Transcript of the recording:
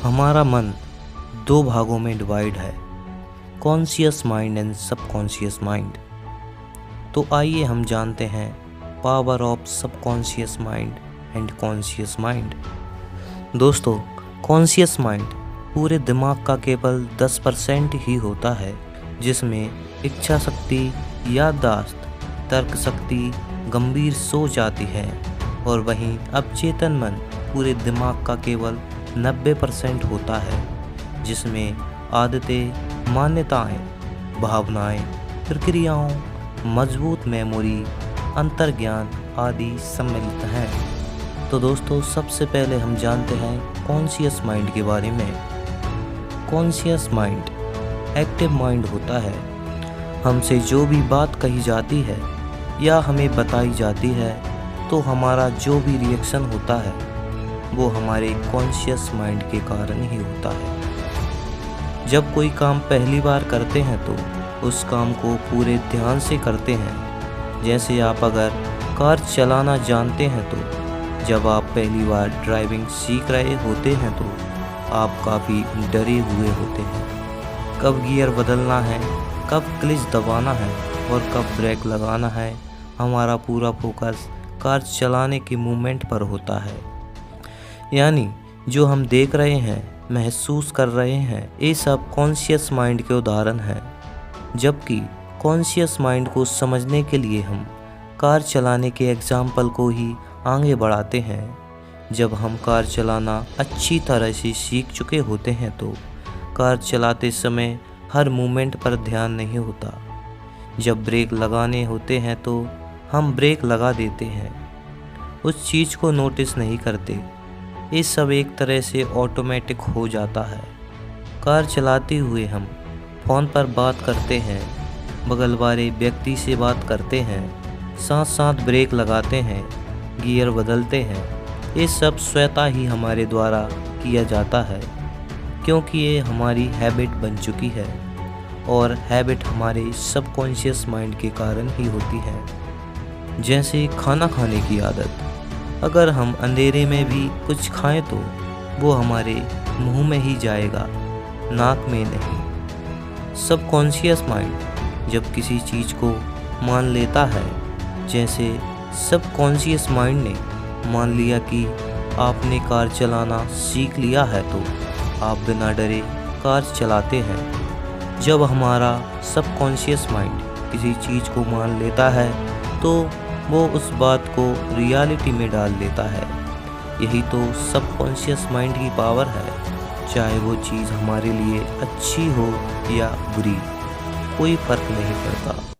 हमारा मन दो भागों में डिवाइड है, conscious mind and subconscious mind. तो आइए हम जानते हैं power of subconscious mind and conscious mind. दोस्तों, कॉन्शियस माइंड पूरे दिमाग का केवल 10% ही होता है, जिसमें इच्छा शक्ति, याददाश्त, तर्क शक्ति, गंभीर सोच आती है। और वहीं अवचेतन मन पूरे दिमाग का केवल 90% होता है, जिसमें आदतें, मान्यताएं, भावनाएं, प्रक्रियाओं, मजबूत मेमोरी, अंतर्ज्ञान आदि सम्मिलित हैं। तो दोस्तों, सबसे पहले हम जानते हैं कॉन्शियस माइंड के बारे में। कॉन्शियस माइंड एक्टिव माइंड होता है। हमसे जो भी बात कही जाती है या हमें बताई जाती है, तो हमारा जो भी रिएक्शन होता है वो हमारे कॉन्शियस माइंड के कारण ही होता है। जब कोई काम पहली बार करते हैं तो उस काम को पूरे ध्यान से करते हैं। जैसे आप अगर कार चलाना जानते हैं तो जब आप पहली बार ड्राइविंग सीख रहे होते हैं तो आप काफ़ी डरे हुए होते हैं। कब गियर बदलना है, कब क्लच दबाना है और कब ब्रेक लगाना है, हमारा पूरा फोकस कार चलाने के मूवमेंट पर होता है। यानी जो हम देख रहे हैं, महसूस कर रहे हैं, ये सब कॉन्शियस माइंड के उदाहरण हैं। जबकि कॉन्शियस माइंड को समझने के लिए हम कार चलाने के एग्जाम्पल को ही आगे बढ़ाते हैं। जब हम कार चलाना अच्छी तरह से सीख चुके होते हैं तो कार चलाते समय हर मूवमेंट पर ध्यान नहीं होता। जब ब्रेक लगाने होते हैं तो हम ब्रेक लगा देते हैं, उस चीज़ को नोटिस नहीं करते। ये सब एक तरह से ऑटोमेटिक हो जाता है। कार चलाते हुए हम फ़ोन पर बात करते हैं, बगल वाले व्यक्ति से बात करते हैं, साथ साथ ब्रेक लगाते हैं, गियर बदलते हैं। ये सब स्वतः ही हमारे द्वारा किया जाता है, क्योंकि ये हमारी हैबिट बन चुकी है और हैबिट हमारे सबकॉन्शियस माइंड के कारण ही होती है। जैसे खाना खाने की आदत, अगर हम अंधेरे में भी कुछ खाएं तो वो हमारे मुंह में ही जाएगा, नाक में नहीं। सबकॉन्शियस माइंड जब किसी चीज़ को मान लेता है, जैसे सबकॉन्शियस माइंड ने मान लिया कि आपने कार चलाना सीख लिया है तो आप बिना डरे कार चलाते हैं। जब हमारा सबकॉन्शियस माइंड किसी चीज़ को मान लेता है तो वो उस बात को रियलिटी में डाल देता है। यही तो सबकॉन्शियस माइंड की पावर है। चाहे वो चीज़ हमारे लिए अच्छी हो या बुरी, कोई फ़र्क नहीं पड़ता।